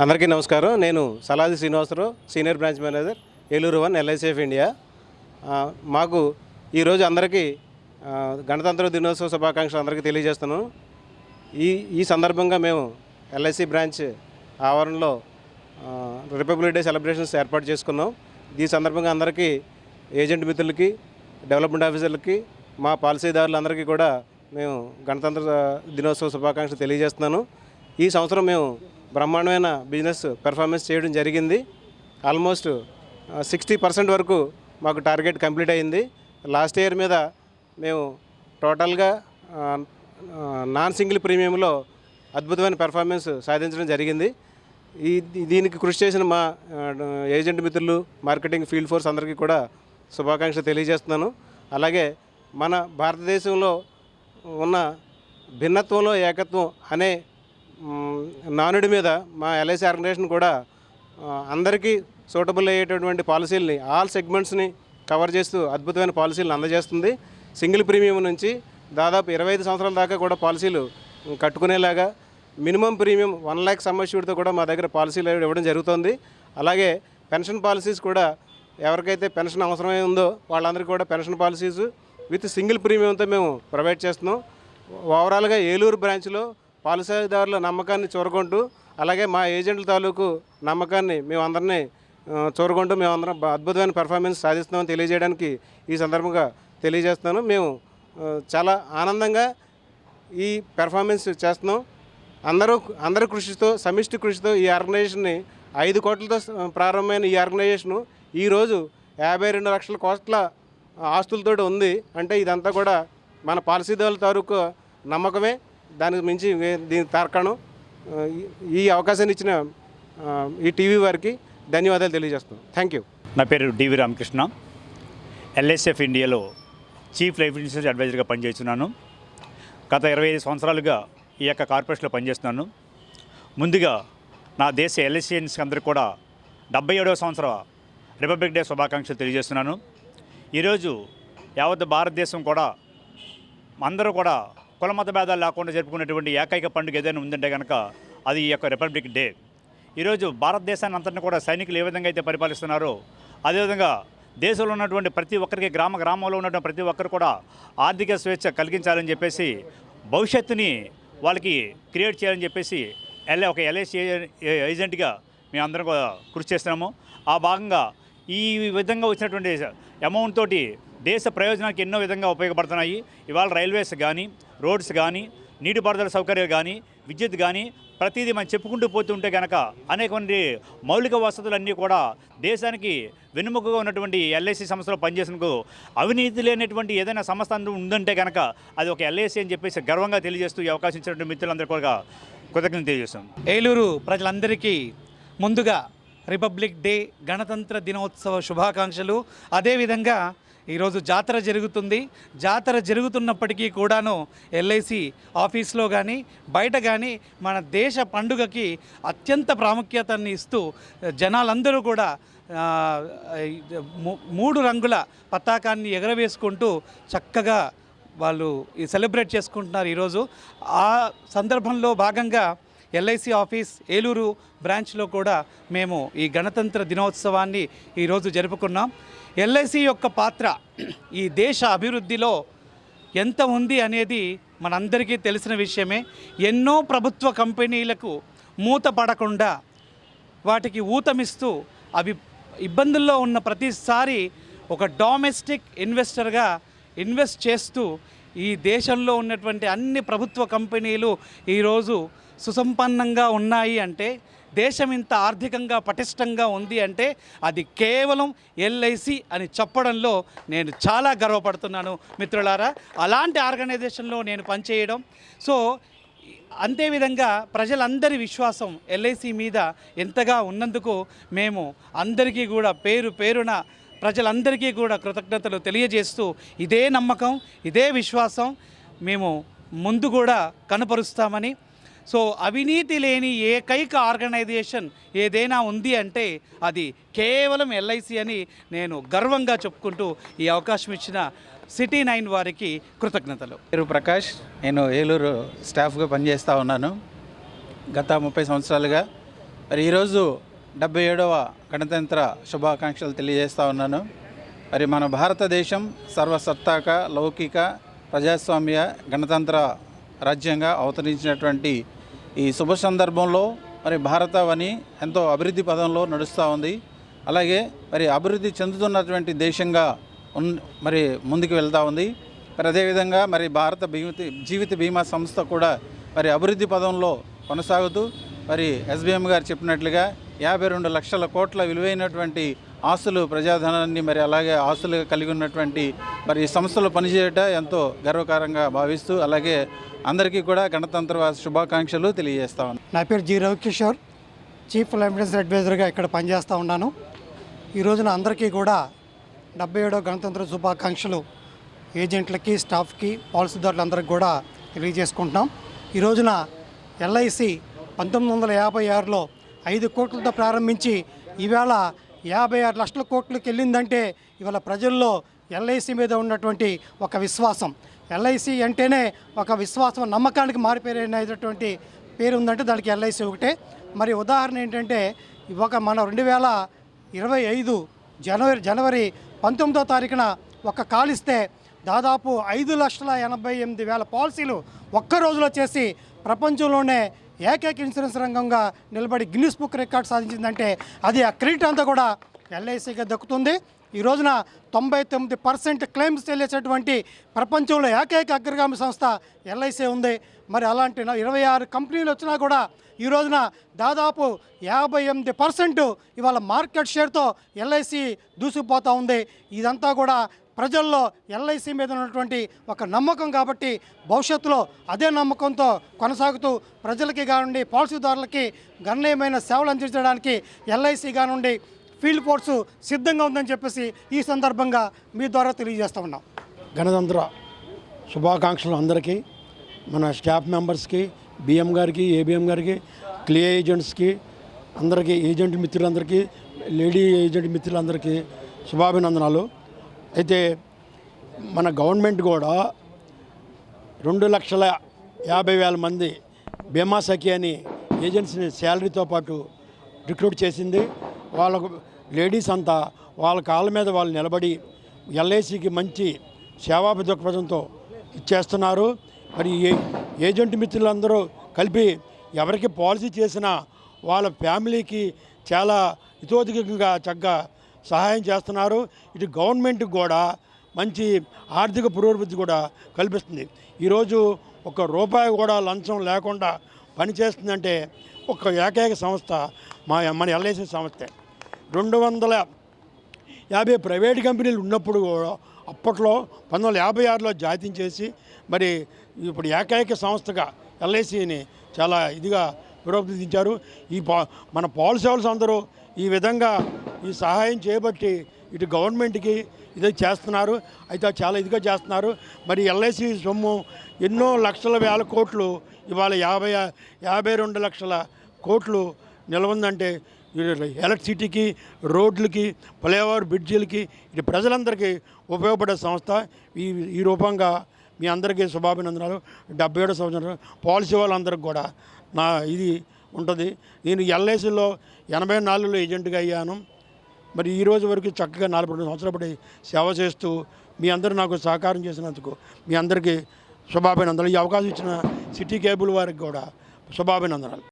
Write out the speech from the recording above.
అందరికీ నమస్కారం. నేను Saladi Srinivasarao, senior branch manager, Eluru 1 LIC of India. మాకు ఈరోజు అందరికీ గణతంత్ర దినోత్సవ శుభాకాంక్షలు అందరికీ తెలియజేస్తున్నాను. ఈ సందర్భంగా మేము ఎల్ఐసి బ్రాంచ్ ఆవరణలో రిపబ్లిక్ డే సెలబ్రేషన్స్ ఏర్పాటు చేసుకున్నాం. ఈ సందర్భంగా అందరికీ, ఏజెంట్ మిత్రులకి, డెవలప్మెంట్ ఆఫీసర్లకి, మా పాలసీదారులందరికీ కూడా మేము గణతంత్ర దినోత్సవ శుభాకాంక్షలు తెలియజేస్తున్నాను. ఈ సంవత్సరం మేము బ్రహ్మాండమైన బిజినెస్ పెర్ఫార్మెన్స్ చేయడం జరిగింది. ఆల్మోస్ట్ 60% వరకు మాకు టార్గెట్ కంప్లీట్ అయింది. లాస్ట్ ఇయర్ మీద మేము టోటల్గా నాన్ సింగిల్ ప్రీమియంలో అద్భుతమైన పెర్ఫార్మెన్స్ సాధించడం జరిగింది. దీనికి కృషి చేసిన మా ఏజెంట్ మిత్రులు, మార్కెటింగ్ ఫీల్డ్ ఫోర్స్ అందరికీ కూడా శుభాకాంక్షలు తెలియజేస్తున్నాను. అలాగే మన భారతదేశంలో ఉన్న భిన్నత్వంలో ఏకత్వం అనే నానుడి మీద మా ఎల్ఐసి ఆర్గనైజేషన్ కూడా అందరికీ సూటబుల్ అయ్యేటటువంటి పాలసీలని, ఆల్ సెగ్మెంట్స్ని కవర్ చేస్తూ అద్భుతమైన పాలసీలను అందజేస్తుంది. సింగిల్ ప్రీమియం నుంచి దాదాపు 25 సంవత్సరాల దాకా కూడా పాలసీలు కట్టుకునేలాగా మినిమం ప్రీమియం 1 లక్ష సమ్ అష్యూర్డ్తో కూడా మా దగ్గర పాలసీలు ఇవ్వడం జరుగుతుంది. అలాగే పెన్షన్ పాలసీస్ కూడా ఎవరికైతే పెన్షన్ అవసరమై ఉందో వాళ్ళందరికీ కూడా పెన్షన్ పాలసీస్ విత్ సింగిల్ ప్రీమియంతో మేము ప్రొవైడ్ చేస్తున్నాం. ఓవరాల్గా ఏలూరు బ్రాంచ్లో పాలసీదారుల నమ్మకాన్ని చూరగొంటూ, అలాగే మా ఏజెంట్ల తాలూకు నమ్మకాన్ని మేమందరినీ చూరగొంటూ మేమందరం అద్భుతమైన పెర్ఫార్మెన్స్ సాధిస్తున్నామని తెలియజేయడానికి ఈ సందర్భంగా తెలియజేస్తున్నాను. మేము చాలా ఆనందంగా ఈ పెర్ఫార్మెన్స్ చేస్తున్నాం. అందరి కృషితో, సమిష్టి కృషితో ఈ ఆర్గనైజేషన్ని 5 కోట్లతో ప్రారంభమైన ఈ ఆర్గనైజేషను ఈరోజు 52 లక్షల కోట్ల ఆస్తులతో ఉంది. అంటే ఇదంతా కూడా మన పాలసీదారుల తాలూకు నమ్మకమే. దానికి మించి దీని తార్కాణం. ఈ అవకాశాన్ని ఇచ్చిన ఈ టీవీ వారికి ధన్యవాదాలు తెలియజేస్తున్నాం. Thank you. నా పేరు డివి రామకృష్ణ. ఎల్ఐసి ఆఫ్ ఇండియాలో చీఫ్ లైఫ్ ఇన్సూరెన్స్ అడ్వైజర్గా పనిచేస్తున్నాను. గత 25 సంవత్సరాలుగా ఈ యొక్క కార్పొరేషన్లో పనిచేస్తున్నాను. ముందుగా నా దేశ ఎల్ఐసియన్స్ అందరికీ కూడా 77వ సంవత్సర రిపబ్లిక్ డే శుభాకాంక్షలు తెలియజేస్తున్నాను. ఈరోజు యావత్ భారతదేశం కూడా అందరూ కూడా కులమత భేదాలు లేకుండా జరుపుకునేటువంటి ఏకైక పండుగ ఏదైనా ఉందంటే కనుక అది ఈ యొక్క రిపబ్లిక్ డే. ఈరోజు భారతదేశాన్ని అంతటిని కూడా సైనికులు ఏ విధంగా అయితే పరిపాలిస్తున్నారో అదేవిధంగా దేశంలో ఉన్నటువంటి ప్రతి ఒక్కరికి, గ్రామంలో ఉన్నటువంటి ప్రతి ఒక్కరు కూడా ఆర్థిక స్వేచ్ఛ కలిగించాలని చెప్పేసి, భవిష్యత్తుని వాళ్ళకి క్రియేట్ చేయాలని చెప్పేసి ఒక ఎల్ఐసి ఏజెంట్గా మేమందరం కూడా కృషి చేస్తున్నాము. ఆ భాగంగా ఈ విధంగా వచ్చినటువంటి అమౌంట్ తోటి దేశ ప్రయోజనానికి ఎన్నో విధంగా ఉపయోగపడుతున్నాయి. ఇవాళ రైల్వేస్ కానీ, రోడ్స్ కానీ, నీటిపారుదల సౌకర్యాలు కానీ, విద్యుత్ కానీ, ప్రతిదీ మనం చెప్పుకుంటూ పోతుంటే కనుక అనేకమంది మౌలిక వసతులన్నీ కూడా దేశానికి వెన్నుముకగా ఉన్నటువంటి ఎల్ఐసి సంస్థలో పనిచేసేందుకు అవినీతి లేనటువంటి ఏదైనా సంస్థ ఉందంటే కనుక అది ఒక ఎల్ఐసి అని చెప్పేసి గర్వంగా తెలియజేస్తూ ఈ అవకాశం ఇచ్చినటువంటి మిత్రులందరూ కూడా కృతజ్ఞతలు తెలియజేస్తాం. ఏలూరు ప్రజలందరికీ ముందుగా రిపబ్లిక్ డే, గణతంత్ర దినోత్సవ శుభాకాంక్షలు. అదేవిధంగా ఈరోజు జాతర జరుగుతుంది. జాతర జరుగుతున్నప్పటికీ కూడాను ఎల్ఐసి ఆఫీస్లో కానీ, బయట కానీ మన దేశ పండుగకి అత్యంత ప్రాముఖ్యతని ఇస్తూ జనాలందరూ కూడా 3 రంగుల పతాకాన్ని ఎగరవేసుకుంటూ చక్కగా వాళ్ళు ఈ సెలబ్రేట్ చేసుకుంటున్నారు ఈరోజు. ఆ సందర్భంలో భాగంగా ఎల్ఐసి ఆఫీస్ ఏలూరు బ్రాంచ్లో కూడా మేము ఈ గణతంత్ర దినోత్సవాన్ని ఈరోజు జరుపుకున్నాం. ఎల్ఐసి యొక్క పాత్ర ఈ దేశ అభివృద్ధిలో ఎంత ఉంది అనేది మనందరికీ తెలిసిన విషయమే. ఎన్నో ప్రభుత్వ కంపెనీలకు మూత పడకుండా వాటికి ఊతమిస్తూ ఇబ్బందుల్లో ఉన్న ప్రతిసారి ఒక డొమెస్టిక్ ఇన్వెస్టర్గా ఇన్వెస్ట్ చేస్తూ ఈ దేశంలో ఉన్నటువంటి అన్ని ప్రభుత్వ కంపెనీలు ఈరోజు సుసంపన్నంగా ఉన్నాయి అంటే, దేశం ఇంత ఆర్థికంగా పటిష్టంగా ఉంది అంటే అది కేవలం ఎల్ఐసి అని చెప్పడంలో నేను చాలా గర్వపడుతున్నాను మిత్రులారా. అలాంటి ఆర్గనైజేషన్లో నేను పనిచేయడం, సో అంతేవిధంగా ప్రజలందరి విశ్వాసం ఎల్ఐసి మీద ఎంతగా ఉన్నందుకు మేము అందరికీ కూడా పేరున ప్రజలందరికీ కూడా కృతజ్ఞతలు తెలియజేస్తూ ఇదే నమ్మకం, ఇదే విశ్వాసం మేము ముందు కూడా కనపరుస్తామని. సో అవినీతి లేని ఏకైక ఆర్గనైజేషన్ ఏదైనా ఉంది అంటే అది కేవలం ఎల్ఐసి అని నేను గర్వంగా చెప్పుకుంటూ ఈ అవకాశం ఇచ్చిన సిటీ 9 వారికి కృతజ్ఞతలు. పేరు ప్రకాష్, నేను ఏలూరు స్టాఫ్గా పనిచేస్తూ ఉన్నాను. గత 30 సంవత్సరాలుగా మరి ఈరోజు 77వ గణతంత్ర శుభాకాంక్షలు తెలియజేస్తా ఉన్నాను. మరి మన భారతదేశం సర్వసత్తాక లౌకిక ప్రజాస్వామ్య గణతంత్ర రాజ్యంగా అవతరించినటువంటి ఈ శుభ సందర్భంలో మరి భారతవని ఎంతో అభివృద్ధి పదంలో నడుస్తూ ఉంది. అలాగే మరి అభివృద్ధి చెందుతున్నటువంటి దేశంగా మరి ముందుకు వెళ్తూ ఉంది. మరి అదేవిధంగా మరి భారత జీవిత బీమా సంస్థ కూడా మరి అభివృద్ధి పదంలో కొనసాగుతూ మరి ఎస్బీఎం గారు చెప్పినట్లుగా 52 లక్షల కోట్ల విలువైనటువంటి ఆస్తులు ప్రజాధనాన్ని మరి అలాగే ఆస్తులుగా కలిగి ఉన్నటువంటి మరి ఈ సంస్థలో పనిచేయట ఎంతో గర్వకారంగా భావిస్తూ అలాగే అందరికీ కూడా గణతంత్ర శుభాకాంక్షలు తెలియజేస్తా ఉన్నాను. నా పేరు జి రవికిషోర్, చీఫ్ లైబ్రరీ అడ్వైజర్గా ఇక్కడ పనిచేస్తూ ఉన్నాను. ఈ రోజున అందరికీ కూడా 77వ గణతంత్ర శుభాకాంక్షలు ఏజెంట్లకి, స్టాఫ్కి, పాలసీదారులందరికీ కూడా తెలియజేసుకుంటున్నాం. ఈ రోజున ఎల్ఐసి 1956లో 5 కోట్లతో ప్రారంభించి ఈవేళ 56 లక్షల కోట్లకి వెళ్ళిందంటే ఇవాళ ప్రజల్లో ఎల్ఐసి మీద ఉన్నటువంటి ఒక విశ్వాసం, ఎల్ఐసి అంటేనే ఒక విశ్వాసం, నమ్మకానికి మారిపోయినటువంటి పేరు ఉందంటే దానికి ఎల్ఐసి ఒకటే. మరి ఉదాహరణ ఏంటంటే మన 2025 జనవరి 19వ తారీఖున ఒక కాల్ ఇస్తే దాదాపు 5,88,000 పాలసీలు ఒక్క రోజులో చేసి ప్రపంచంలోనే ఏకైక ఇన్సూరెన్స్ రంగంగా నిలబడి గిన్నిస్ బుక్ రికార్డ్ సాధించిందంటే అది ఆ క్రెడిట్ అంతా కూడా ఎల్ఐసిగా దక్కుతుంది. ఈ రోజున 99% క్లెయిమ్స్ చెల్లించేటువంటి ప్రపంచంలో ఏకైక అగ్రగామి సంస్థ ఎల్ఐసి ఉంది. మరి అలాంటి 26 కంపెనీలు వచ్చినా కూడా ఈ రోజున దాదాపు 58% ఇవాళ మార్కెట్ షేర్తో ఎల్ఐసి దూసుకుపోతూ ఉంది. ఇదంతా కూడా ప్రజల్లో ఎల్ఐసి మీద ఉన్నటువంటి ఒక నమ్మకం కాబట్టి భవిష్యత్తులో అదే నమ్మకంతో కొనసాగుతూ ప్రజలకి కానివ్వండి, పాలసీదారులకి గణనీయమైన సేవలు అందించడానికి ఎల్ఐసి కానివ్వండి, ఫీల్డ్ ఫోర్సు సిద్ధంగా ఉందని చెప్పేసి ఈ సందర్భంగా మీ ద్వారా తెలియజేస్తూ ఉన్నాం. గణతంత్ర శుభాకాంక్షలు అందరికీ, మన స్టాఫ్ మెంబర్స్కి, బిఎం గారికి, ఏబిఎం గారికి, క్లియర్ ఏజెంట్స్కి, అందరికీ, ఏజెంట్ మిత్రులందరికీ, లేడీ ఏజెంట్ మిత్రులందరికీ శుభాభినందనాలు. అయితే మన గవర్నమెంట్ కూడా 2,50,000 మంది బీమా సఖి అని ఏజెంట్స్ని శాలరీతో పాటు రిక్రూట్ చేసింది. వాళ్ళకు లేడీస్ అంతా వాళ్ళ కాళ్ళ మీద వాళ్ళు నిలబడి ఎల్ఐసికి మంచి సేవా దృక్పథంతో ఇచ్చేస్తున్నారు. మరి ఏజెంట్ మిత్రులందరూ కలిపి ఎవరికి పాలసీ చేసినా వాళ్ళ ఫ్యామిలీకి చాలా హితోధికంగా చక్కగా సహాయం చేస్తున్నారు. ఇటు గవర్నమెంట్కి కూడా మంచి ఆర్థిక పురోభివృద్ధి కూడా కల్పిస్తుంది. ఈరోజు ₹1 కూడా లంచం లేకుండా పనిచేస్తుందంటే ఒక ఏకైక సంస్థ మన ఎల్ఐసి సంస్థే. 250 ప్రైవేట్ కంపెనీలు ఉన్నప్పుడు కూడా అప్పట్లో 1956లో జాతీయం మరి ఇప్పుడు ఏకైక సంస్థగా ఎల్ఐసిని చాలా ఇదిగా పురోభివృద్ధించారు. మన పాలసీ హోల్డర్స్ అందరూ ఈ విధంగా ఈ సహాయం చేయబట్టి ఇటు గవర్నమెంట్కి ఇది చేస్తున్నారు. అయితే చాలా ఇదిగా చేస్తున్నారు. మరి ఎల్ఐసి సొమ్ము ఎన్నో లక్షల వేల కోట్లు ఇవాళ 52 లక్షల కోట్లు నిలవందంటే ఎలక్ట్రిసిటీకి, రోడ్లకి, ఫ్లైఓవర్ బ్రిడ్జిలకి, ఇది ప్రజలందరికీ ఉపయోగపడే సంస్థ. ఈ రూపంగా మీ అందరికీ శుభాభినందనాలు. 77వ సంవత్సరం పాలసీ వాళ్ళందరికీ కూడా నా ఇది ఉంటుంది. నేను ఎల్ఐసిలో 84లో ఏజెంట్గా అయ్యాను. మరి ఈ రోజు వరకు చక్కగా 42 సంవత్సరాలు పడి సేవ చేస్తూ మీ అందరూ నాకు సహకారం చేసినందుకు మీ అందరికీ శుభాభినందనలు. ఈ అవకాశం ఇచ్చిన సిటీ కేబుల్ వారికి కూడా శుభాభినందనలు.